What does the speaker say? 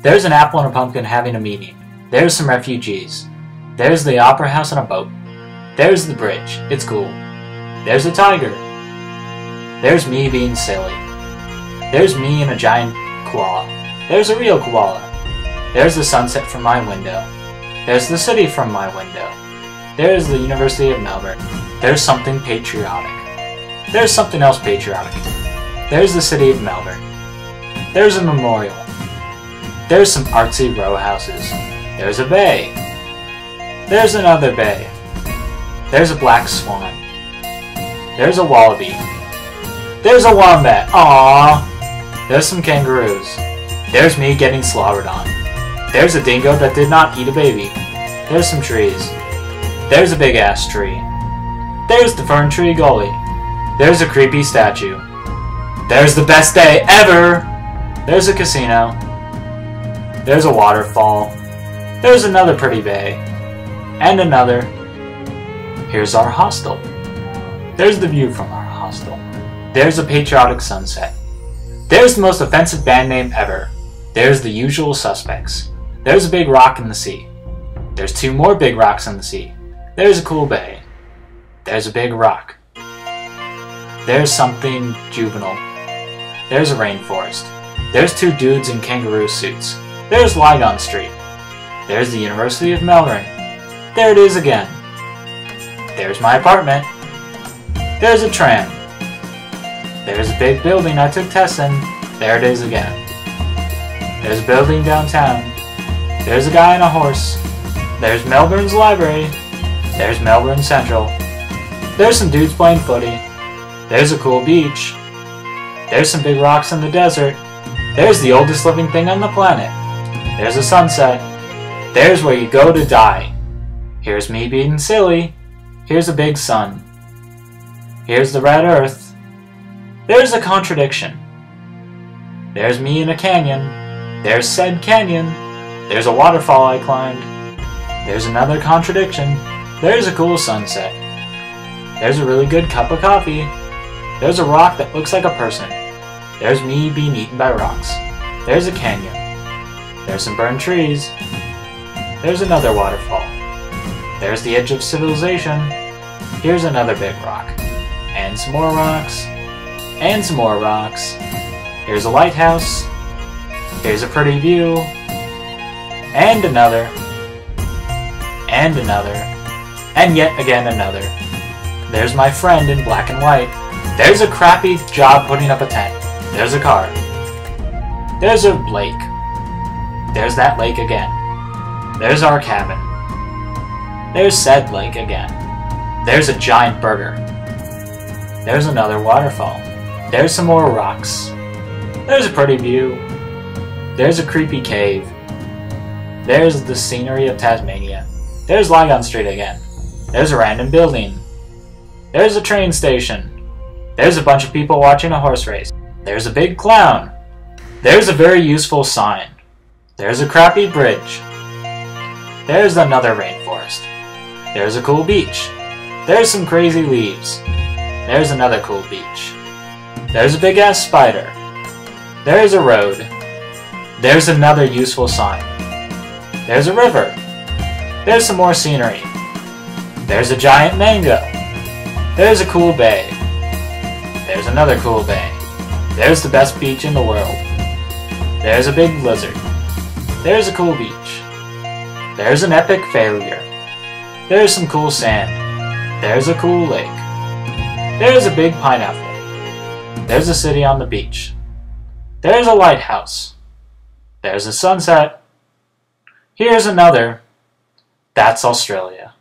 There's an apple and a pumpkin having a meeting. There's some refugees. There's the opera house on a boat. There's the bridge. It's cool. There's a tiger. There's me being silly. There's me and a giant koala. There's a real koala. There's the sunset from my window. There's the city from my window. There's the University of Melbourne. There's something patriotic. There's something else patriotic. There's the city of Melbourne. There's a memorial. There's some artsy row houses. There's a bay. There's another bay. There's a black swan. There's a wallaby. There's a wombat. Aww. There's some kangaroos. There's me getting slobbered on. There's a dingo that did not eat a baby. There's some trees. There's a big ass tree. There's the fern tree gully. There's a creepy statue. There's the best day ever! There's a casino. There's a waterfall. There's another pretty bay. And another. Here's our hostel. There's the view from our hostel. There's a patriotic sunset. There's the most offensive band name ever. There's the usual suspects. There's a big rock in the sea. There's two more big rocks in the sea. There's a cool bay. There's a big rock. There's something juvenile. There's a rainforest. There's two dudes in kangaroo suits. There's Lygon Street. There's the University of Melbourne. There it is again. There's my apartment. There's a tram. There's a big building I took tests in. There it is again. There's a building downtown. There's a guy on a horse. There's Melbourne's library. There's Melbourne Central. There's some dudes playing footy. There's a cool beach. There's some big rocks in the desert. There's the oldest living thing on the planet. There's a sunset. There's where you go to die. Here's me being silly. Here's a big sun. Here's the red earth. There's a contradiction. There's me in a canyon. There's said canyon. There's a waterfall I climbed. There's another contradiction. There's a cool sunset. There's a really good cup of coffee. There's a rock that looks like a person. There's me being eaten by rocks. There's a canyon. There's some burned trees. There's another waterfall. There's the edge of civilization. Here's another big rock. And some more rocks. And some more rocks. Here's a lighthouse. Here's a pretty view. And another. And another. And yet again another. There's my friend in black and white. There's a crappy job putting up a tent. There's a car. There's a lake. There's that lake again. There's our cabin. There's said lake again. There's a giant burger. There's another waterfall. There's some more rocks. There's a pretty view. There's a creepy cave. There's the scenery of Tasmania. There's Lygon Street again. There's a random building. There's a train station. There's a bunch of people watching a horse race. There's a big clown. There's a very useful sign. There's a crappy bridge. There's another rainforest. There's a cool beach. There's some crazy leaves. There's another cool beach. There's a big ass spider. There's a road. There's another useful sign. There's a river. There's some more scenery. There's a giant mango. There's a cool bay. There's another cool bay. There's the best beach in the world. There's a big lizard. There's a cool beach. There's an epic failure. There's some cool sand. There's a cool lake. There's a big pineapple. There's a city on the beach. There's a lighthouse. There's a sunset. Here's another. That's Australia.